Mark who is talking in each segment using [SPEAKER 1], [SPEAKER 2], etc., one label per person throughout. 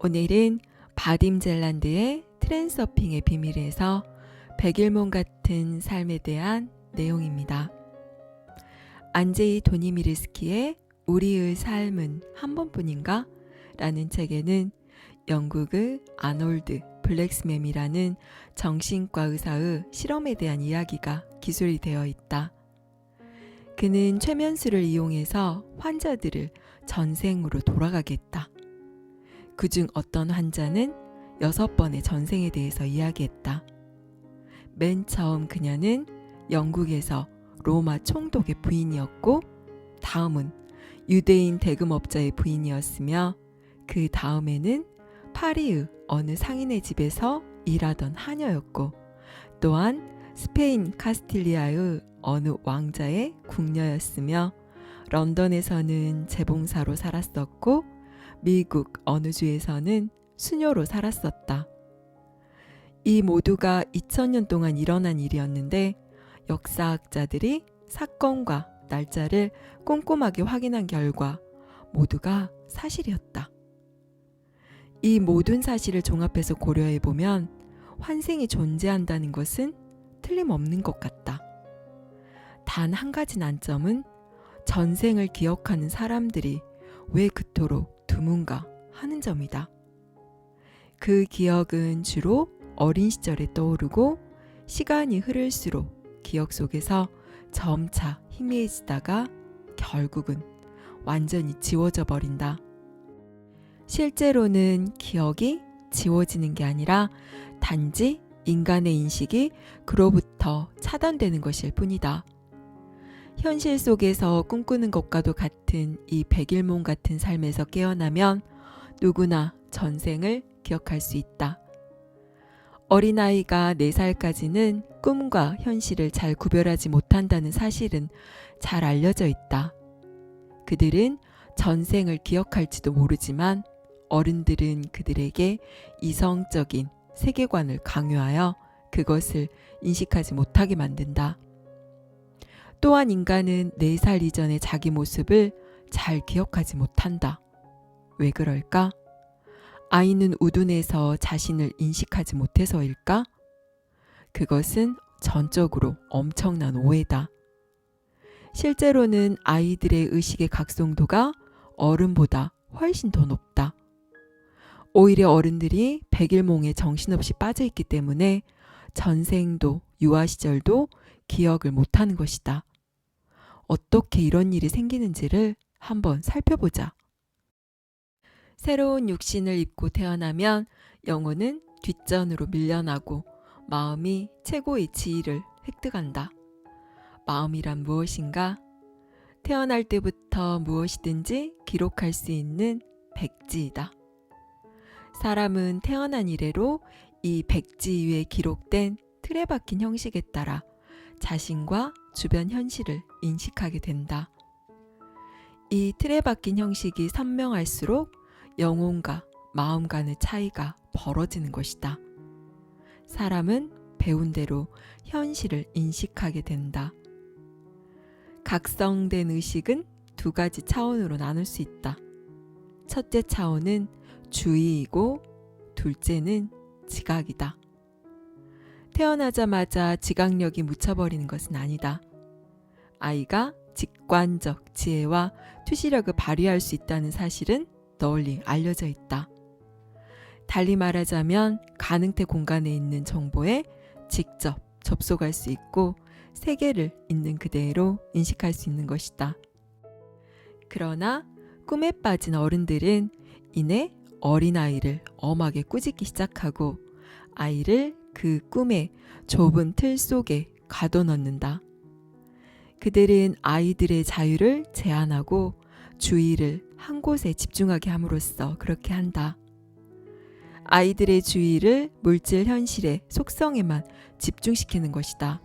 [SPEAKER 1] 오늘은 바딤 젤란드의 트랜서핑의 비밀에서 백일몽 같은 삶에 대한 내용입니다. 안제이 도니미르스키의 우리의 삶은 한 번뿐인가? 라는 책에는 영국의 아놀드 블랙스맴이라는 정신과 의사의 실험에 대한 이야기가 기술이 되어 있다. 그는 최면술을 이용해서 환자들을 전생으로 돌아가게 했다. 그중 어떤 환자는 6번의 전생에 대해서 이야기했다. 맨 처음 그녀는 영국에서 로마 총독의 부인이었고, 다음은 유대인 대금업자의 부인이었으며, 그 다음에는 파리의 어느 상인의 집에서 일하던 하녀였고, 또한 스페인 카스틸리아의 어느 왕자의 궁녀였으며, 런던에서는 재봉사로 살았었고, 미국 어느 주에서는 수녀로 살았었다. 이 모두가 2000년 동안 일어난 일이었는데, 역사학자들이 사건과 날짜를 꼼꼼하게 확인한 결과 모두가 사실이었다. 이 모든 사실을 종합해서 고려해보면 환생이 존재한다는 것은 틀림없는 것 같다. 단 한 가지 난점은 전생을 기억하는 사람들이 왜 그토록 드문가 하는 점이다. 그 기억은 주로 어린 시절에 떠오르고 시간이 흐를수록 기억 속에서 점차 희미해지다가 결국은 완전히 지워져 버린다. 실제로는 기억이 지워지는 게 아니라 단지 인간의 인식이 그로부터 차단되는 것일 뿐이다. 현실 속에서 꿈꾸는 것과도 같은 이 백일몽 같은 삶에서 깨어나면 누구나 전생을 기억할 수 있다. 어린아이가 4살까지는 꿈과 현실을 잘 구별하지 못한다는 사실은 잘 알려져 있다. 그들은 전생을 기억할지도 모르지만 어른들은 그들에게 이성적인 세계관을 강요하여 그것을 인식하지 못하게 만든다. 또한 인간은 4살 이전의 자기 모습을 잘 기억하지 못한다. 왜 그럴까? 아이는 우둔해서 자신을 인식하지 못해서일까? 그것은 전적으로 엄청난 오해다. 실제로는 아이들의 의식의 각성도가 어른보다 훨씬 더 높다. 오히려 어른들이 백일몽에 정신없이 빠져있기 때문에 전생도 유아 시절도 기억을 못하는 것이다. 어떻게 이런 일이 생기는지를 한번 살펴보자. 새로운 육신을 입고 태어나면 영혼은 뒷전으로 밀려나고 마음이 최고의 지위를 획득한다. 마음이란 무엇인가? 태어날 때부터 무엇이든지 기록할 수 있는 백지이다. 사람은 태어난 이래로 이 백지 위에 기록된 틀에 박힌 형식에 따라 자신과 주변 현실을 인식하게 된다. 이 틀에 박힌 형식이 선명할수록 영혼과 마음 간의 차이가 벌어지는 것이다. 사람은 배운 대로 현실을 인식하게 된다. 각성된 의식은 2가지 차원으로 나눌 수 있다. 첫째 차원은 주의이고 둘째는 지각이다. 태어나자마자 지각력이 묻혀버리는 것은 아니다. 아이가 직관적 지혜와 투시력을 발휘할 수 있다는 사실은 널리 알려져 있다. 달리 말하자면 가능태 공간에 있는 정보에 직접 접속할 수 있고 세계를 있는 그대로 인식할 수 있는 것이다. 그러나 꿈에 빠진 어른들은 이내 어린아이를 엄하게 꾸짖기 시작하고 아이를 그 꿈의 좁은 틀 속에 가둬넣는다. 그들은 아이들의 자유를 제한하고 주의를 한 곳에 집중하게 함으로써 그렇게 한다. 아이들의 주의를 물질 현실의 속성에만 집중시키는 것이다.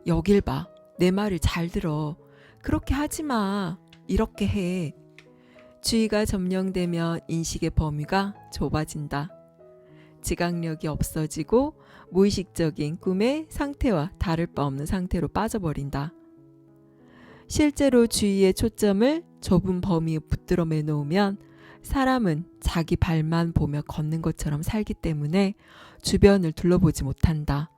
[SPEAKER 1] 여길 봐. 내 말을 잘 들어. 그렇게 하지 마. 이렇게 해. 주의가 점령되면 인식의 범위가 좁아진다. 지각력이 없어지고 무의식적인 꿈의 상태와 다를 바 없는 상태로 빠져버린다. 실제로 주의의 초점을 좁은 범위에 붙들어 매놓으면 사람은 자기 발만 보며 걷는 것처럼 살기 때문에 주변을 둘러보지 못한다.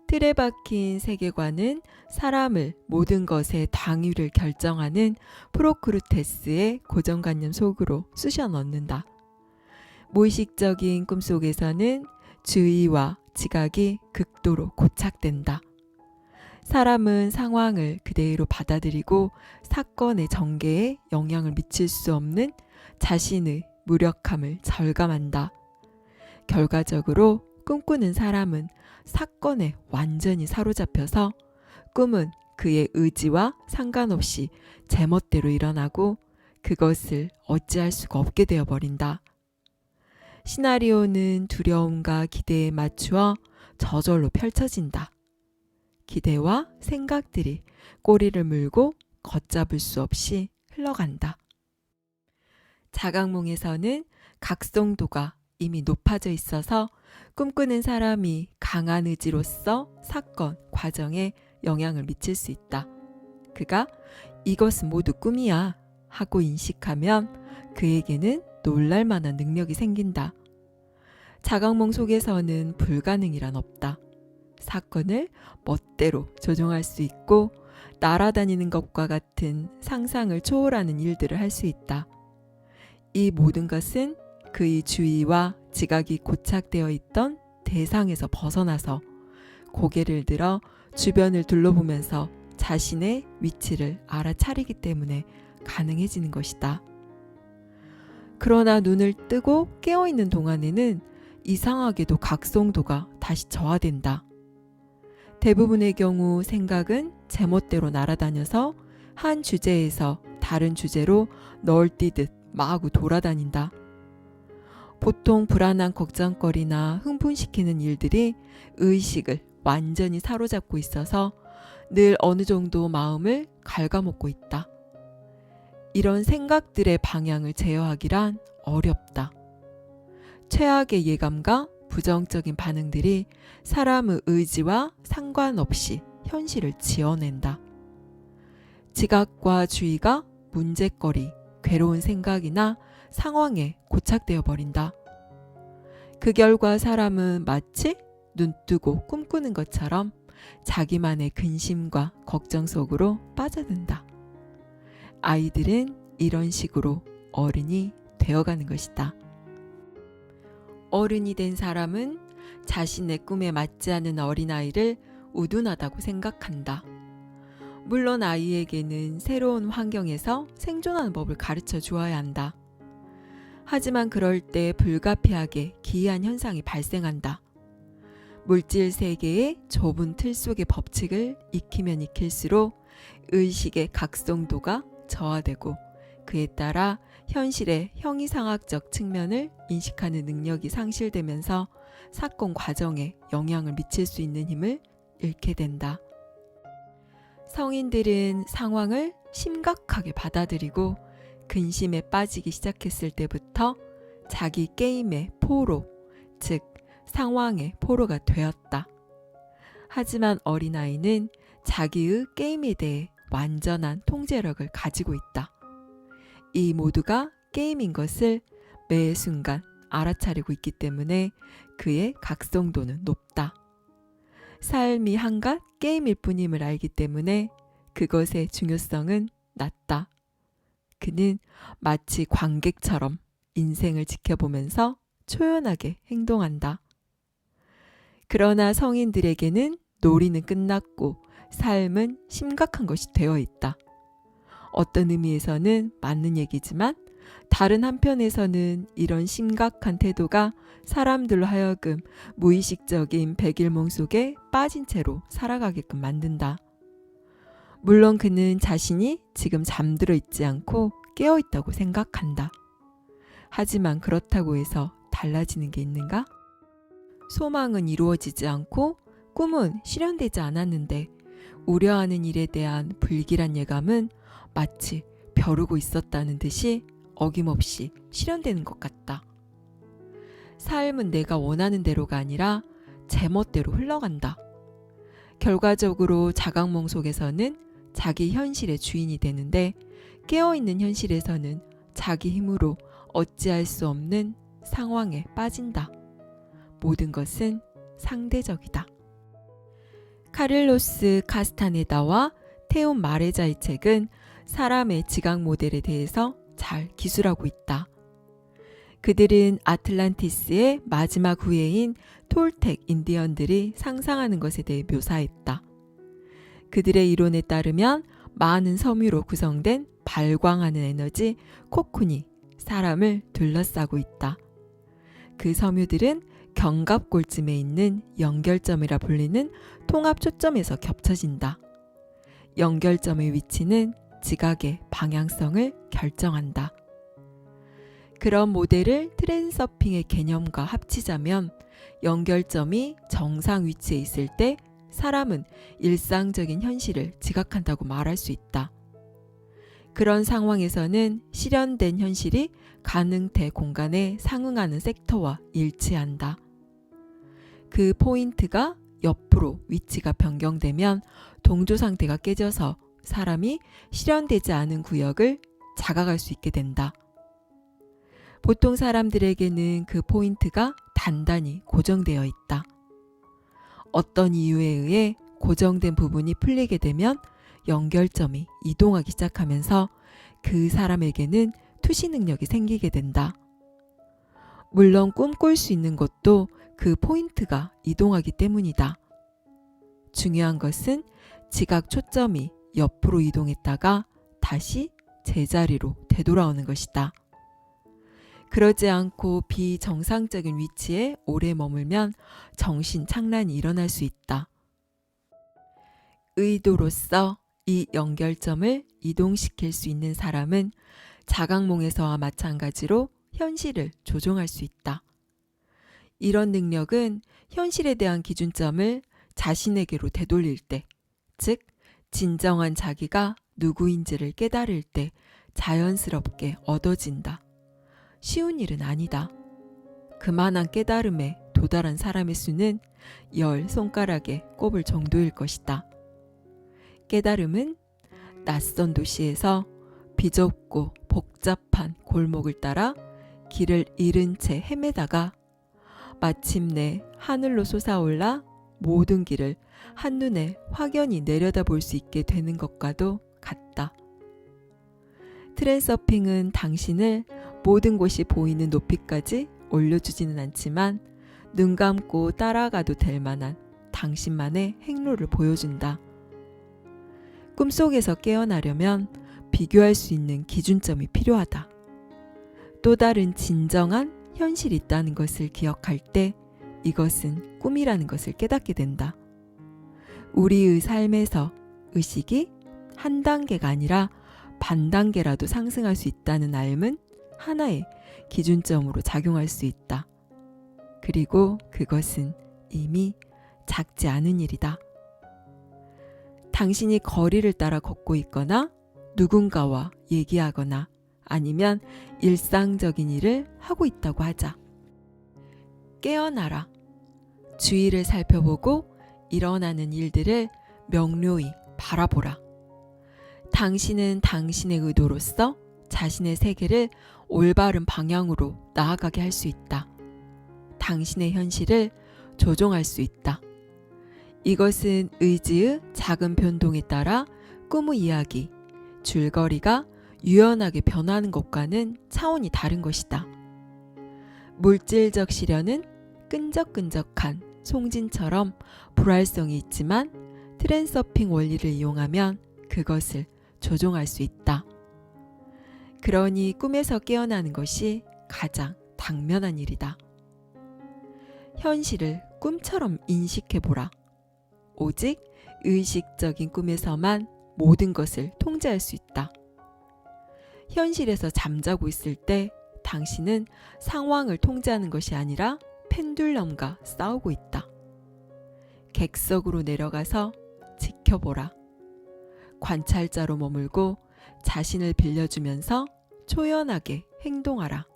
[SPEAKER 1] 틀에 박힌 세계관은 사람을 모든 것의 당위를 결정하는 프로크루테스의 고정관념 속으로 쑤셔 넣는다. 무의식적인 꿈속에서는 주의와 지각이 극도로 고착된다. 사람은 상황을 그대로 받아들이고 사건의 전개에 영향을 미칠 수 없는 자신의 무력함을 절감한다. 결과적으로 꿈꾸는 사람은 사건에 완전히 사로잡혀서 꿈은 그의 의지와 상관없이 제멋대로 일어나고 그것을 어찌할 수가 없게 되어버린다. 시나리오는 두려움과 기대에 맞추어 저절로 펼쳐진다. 기대와 생각들이 꼬리를 물고 걷잡을 수 없이 흘러간다. 자각몽에서는 각성도가 이미 높아져 있어서 꿈꾸는 사람이 강한 의지로서 사건, 과정에 영향을 미칠 수 있다. 그가 이것은 모두 꿈이야 하고 인식하면 그에게는 놀랄만한 능력이 생긴다. 자각몽 속에서는 불가능이란 없다. 사건을 멋대로 조종할 수 있고 날아다니는 것과 같은 상상을 초월하는 일들을 할 수 있다. 이 모든 것은 그의 주의와 지각이 고착되어 있던 대상에서 벗어나서 고개를 들어 주변을 둘러보면서 자신의 위치를 알아차리기 때문에 가능해지는 것이다. 그러나 눈을 뜨고 깨어있는 동안에는 이상하게도 각성도가 다시 저하된다. 대부분의 경우 생각은 제멋대로 날아다녀서 한 주제에서 다른 주제로 널뛰듯 마구 돌아다닌다. 보통 불안한 걱정거리나 흥분시키는 일들이 의식을 완전히 사로잡고 있어서 늘 어느 정도 마음을 갉아먹고 있다. 이런 생각들의 방향을 제어하기란 어렵다. 최악의 예감과 부정적인 반응들이 사람의 의지와 상관없이 현실을 지어낸다. 지각과 주의가 문제거리, 괴로운 생각이나 상황에 고착되어 버린다. 그 결과 사람은 마치 눈뜨고 꿈꾸는 것처럼 자기만의 근심과 걱정 속으로 빠져든다. 아이들은 이런 식으로 어른이 되어가는 것이다. 어른이 된 사람은 자신의 꿈에 맞지 않은 어린아이를 우둔하다고 생각한다. 물론 아이에게는 새로운 환경에서 생존하는 법을 가르쳐 주어야 한다. 하지만 그럴 때 불가피하게 기이한 현상이 발생한다. 물질 세계의 좁은 틀 속의 법칙을 익히면 익힐수록 의식의 각성도가 저하되고 그에 따라 현실의 형이상학적 측면을 인식하는 능력이 상실되면서 사건 과정에 영향을 미칠 수 있는 힘을 잃게 된다. 성인들은 상황을 심각하게 받아들이고 근심에 빠지기 시작했을 때부터 자기 게임의 포로, 즉 상황의 포로가 되었다. 하지만 어린아이는 자기의 게임에 대해 완전한 통제력을 가지고 있다. 이 모두가 게임인 것을 매 순간 알아차리고 있기 때문에 그의 각성도는 높다. 삶이 한갓 게임일 뿐임을 알기 때문에 그것의 중요성은 낮다. 그는 마치 관객처럼 인생을 지켜보면서 초연하게 행동한다. 그러나 성인들에게는 놀이는 끝났고 삶은 심각한 것이 되어 있다. 어떤 의미에서는 맞는 얘기지만 다른 한편에서는 이런 심각한 태도가 사람들로 하여금 무의식적인 백일몽 속에 빠진 채로 살아가게끔 만든다. 물론 그는 자신이 지금 잠들어 있지 않고 깨어 있다고 생각한다. 하지만 그렇다고 해서 달라지는 게 있는가? 소망은 이루어지지 않고 꿈은 실현되지 않았는데 우려하는 일에 대한 불길한 예감은 마치 벼르고 있었다는 듯이 어김없이 실현되는 것 같다. 삶은 내가 원하는 대로가 아니라 제멋대로 흘러간다. 결과적으로 자각몽 속에서는 자기 현실의 주인이 되는데 깨어있는 현실에서는 자기 힘으로 어찌할 수 없는 상황에 빠진다. 모든 것은 상대적이다. 카를로스 카스타네다와 테온 마레자의 책은 사람의 지각 모델에 대해서 잘 기술하고 있다. 그들은 아틀란티스의 마지막 후예인 톨텍 인디언들이 상상하는 것에 대해 묘사했다. 그들의 이론에 따르면 많은 섬유로 구성된 발광하는 에너지 코쿤이 사람을 둘러싸고 있다. 그 섬유들은 견갑골쯤에 있는 연결점이라 불리는 통합 초점에서 겹쳐진다. 연결점의 위치는 지각의 방향성을 결정한다. 그런 모델을 트랜서핑의 개념과 합치자면 연결점이 정상 위치에 있을 때 사람은 일상적인 현실을 지각한다고 말할 수 있다. 그런 상황에서는 실현된 현실이 가능태 공간에 상응하는 섹터와 일치한다. 그 포인트가 옆으로 위치가 변경되면 동조 상태가 깨져서 사람이 실현되지 않은 구역을 자각할 수 있게 된다. 보통 사람들에게는 그 포인트가 단단히 고정되어 있다. 어떤 이유에 의해 고정된 부분이 풀리게 되면 연결점이 이동하기 시작하면서 그 사람에게는 투시 능력이 생기게 된다. 물론 꿈꿀 수 있는 것도 그 포인트가 이동하기 때문이다. 중요한 것은 지각 초점이 옆으로 이동했다가 다시 제자리로 되돌아오는 것이다. 그러지 않고 비정상적인 위치에 오래 머물면 정신 착란이 일어날 수 있다. 의도로서 이 연결점을 이동시킬 수 있는 사람은 자각몽에서와 마찬가지로 현실을 조종할 수 있다. 이런 능력은 현실에 대한 기준점을 자신에게로 되돌릴 때, 즉 진정한 자기가 누구인지를 깨달을 때 자연스럽게 얻어진다. 쉬운 일은 아니다. 그만한 깨달음에 도달한 사람의 수는 10손가락에 꼽을 정도일 것이다. 깨달음은 낯선 도시에서 비좁고 복잡한 골목을 따라 길을 잃은 채 헤매다가 마침내 하늘로 솟아올라 모든 길을 한눈에 확연히 내려다볼 수 있게 되는 것과도 같다. 트랜서핑은 당신을 모든 곳이 보이는 높이까지 올려주지는 않지만 눈 감고 따라가도 될 만한 당신만의 행로를 보여준다. 꿈속에서 깨어나려면 비교할 수 있는 기준점이 필요하다. 또 다른 진정한 현실이 있다는 것을 기억할 때 이것은 꿈이라는 것을 깨닫게 된다. 우리의 삶에서 의식이 한 단계가 아니라 반 단계라도 상승할 수 있다는 알은 하나의 기준점으로 작용할 수 있다. 그리고 그것은 이미 작지 않은 일이다. 당신이 거리를 따라 걷고 있거나 누군가와 얘기하거나 아니면 일상적인 일을 하고 있다고 하자. 깨어나라. 주위를 살펴보고 일어나는 일들을 명료히 바라보라. 당신은 당신의 의도로서 자신의 세계를 올바른 방향으로 나아가게 할 수 있다. 당신의 현실을 조종할 수 있다. 이것은 의지의 작은 변동에 따라 꿈의 이야기, 줄거리가 유연하게 변하는 것과는 차원이 다른 것이다. 물질적 시련은 끈적끈적한 송진처럼 불활성이 있지만 트랜서핑 원리를 이용하면 그것을 조종할 수 있다. 그러니 꿈에서 깨어나는 것이 가장 당면한 일이다. 현실을 꿈처럼 인식해보라. 오직 의식적인 꿈에서만 모든 것을 통제할 수 있다. 현실에서 잠자고 있을 때 당신은 상황을 통제하는 것이 아니라 펜듈럼과 싸우고 있다. 객석으로 내려가서 지켜보라. 관찰자로 머물고 자신을 빌려주면서 초연하게 행동하라.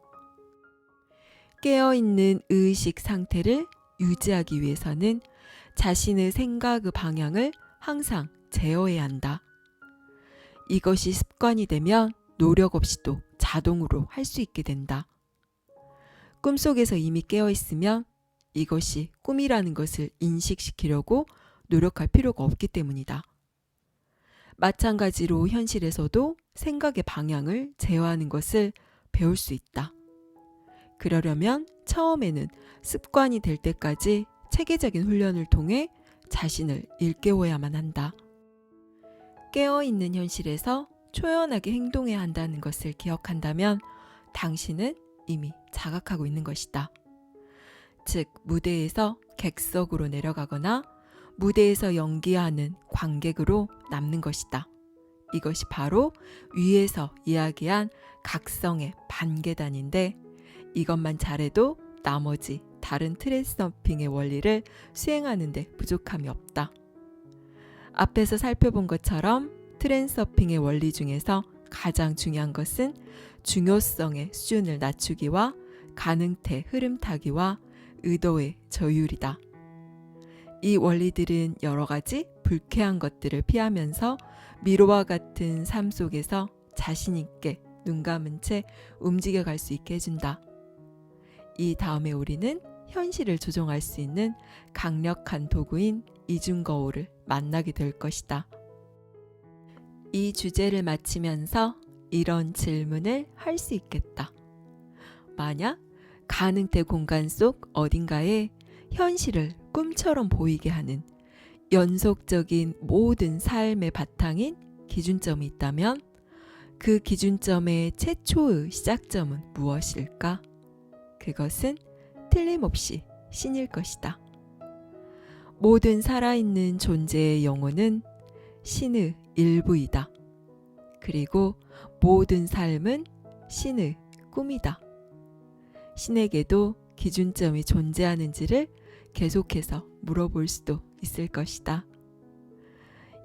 [SPEAKER 1] 깨어있는 의식 상태를 유지하기 위해서는 자신의 생각의 방향을 항상 제어해야 한다. 이것이 습관이 되면 노력 없이도 자동으로 할 수 있게 된다. 꿈속에서 이미 깨어 있으면 이것이 꿈이라는 것을 인식시키려고 노력할 필요가 없기 때문이다. 마찬가지로 현실에서도 생각의 방향을 제어하는 것을 배울 수 있다. 그러려면 처음에는 습관이 될 때까지 체계적인 훈련을 통해 자신을 일깨워야만 한다. 깨어있는 현실에서 초연하게 행동해야 한다는 것을 기억한다면 당신은 이미 자각하고 있는 것이다. 즉, 무대에서 객석으로 내려가거나 무대에서 연기하는 관객으로 남는 것이다. 이것이 바로 위에서 이야기한 각성의 반계단인데 이것만 잘해도 나머지 다른 트랜스서핑의 원리를 수행하는 데 부족함이 없다. 앞에서 살펴본 것처럼 트랜스서핑의 원리 중에서 가장 중요한 것은 중요성의 수준을 낮추기와 가능태 흐름 타기와 의도의 저율이다. 이 원리들은 여러 가지 불쾌한 것들을 피하면서 미로와 같은 삶 속에서 자신 있게 눈 감은 채 움직여갈 수 있게 해준다. 이 다음에 우리는 현실을 조종할 수 있는 강력한 도구인 이중거울을 만나게 될 것이다. 이 주제를 마치면서 이런 질문을 할 수 있겠다. 만약 가능태 공간 속 어딘가에 현실을 꿈처럼 보이게 하는 연속적인 모든 삶의 바탕인 기준점이 있다면 그 기준점의 최초의 시작점은 무엇일까? 그것은 틀림없이 신일 것이다. 모든 살아있는 존재의 영혼은 신의 일부이다. 그리고 모든 삶은 신의 꿈이다. 신에게도 기준점이 존재하는지를 계속해서 물어볼 수도 있을 것이다.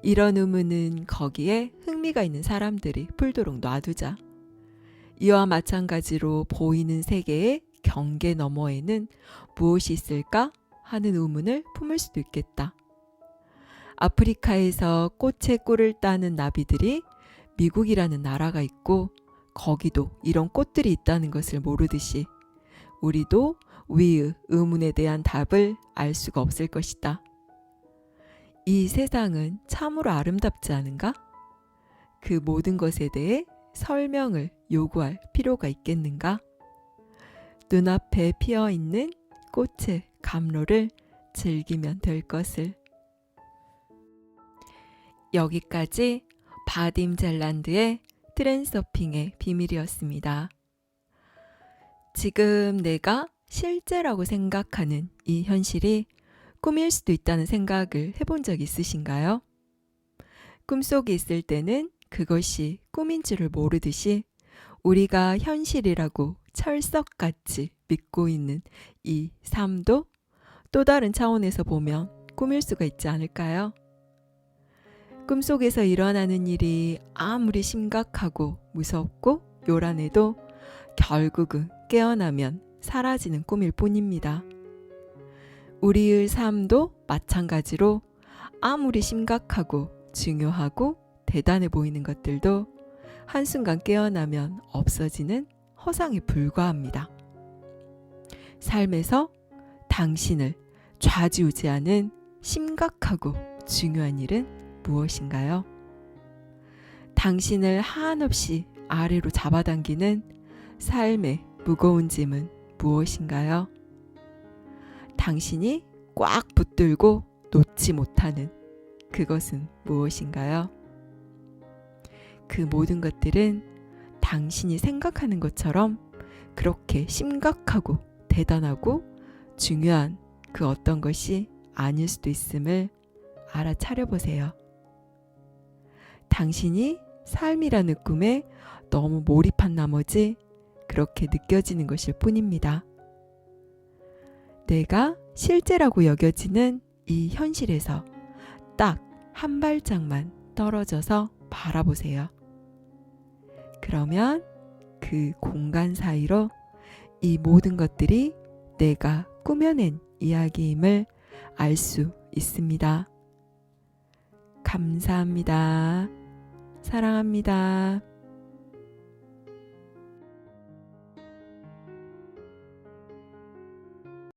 [SPEAKER 1] 이런 의문은 거기에 흥미가 있는 사람들이 풀도록 놔두자. 이와 마찬가지로 보이는 세계의 경계 너머에는 무엇이 있을까 하는 의문을 품을 수도 있겠다. 아프리카에서 꽃에 꿀을 따는 나비들이 미국이라는 나라가 있고 거기도 이런 꽃들이 있다는 것을 모르듯이 우리도 위의 의문에 대한 답을 알 수가 없을 것이다. 이 세상은 참으로 아름답지 않은가? 그 모든 것에 대해 설명을 요구할 필요가 있겠는가? 눈앞에 피어있는 꽃의 감로를 즐기면 될 것을. 여기까지 바딤 젤란드의 트랜서핑의 비밀이었습니다. 지금 내가 실제라고 생각하는 이 현실이 꿈일 수도 있다는 생각을 해본 적 있으신가요? 꿈속에 있을 때는 그것이 꿈인 줄을 모르듯이 우리가 현실이라고 철석같이 믿고 있는 이 삶도 또 다른 차원에서 보면 꿈일 수가 있지 않을까요? 꿈속에서 일어나는 일이 아무리 심각하고 무섭고 요란해도 결국은 깨어나면 사라지는 꿈일 뿐입니다. 우리의 삶도 마찬가지로 아무리 심각하고 중요하고 대단해 보이는 것들도 한순간 깨어나면 없어지는 허상에 불과합니다. 삶에서 당신을 좌지우지하는 심각하고 중요한 일은 무엇인가요? 당신을 한없이 아래로 잡아당기는 삶의 무거운 짐은 무엇인가요? 당신이 꽉 붙들고 놓지 못하는 그것은 무엇인가요? 그 모든 것들은 당신이 생각하는 것처럼 그렇게 심각하고 대단하고 중요한 그 어떤 것이 아닐 수도 있음을 알아차려 보세요. 당신이 삶이라는 꿈에 너무 몰입한 나머지 그렇게 느껴지는 것일 뿐입니다. 내가 실제라고 여겨지는 이 현실에서 딱 한 발짝만 떨어져서 바라보세요. 그러면 그 공간 사이로 이 모든 것들이 내가 꾸며낸 이야기임을 알 수 있습니다. 감사합니다. 사랑합니다.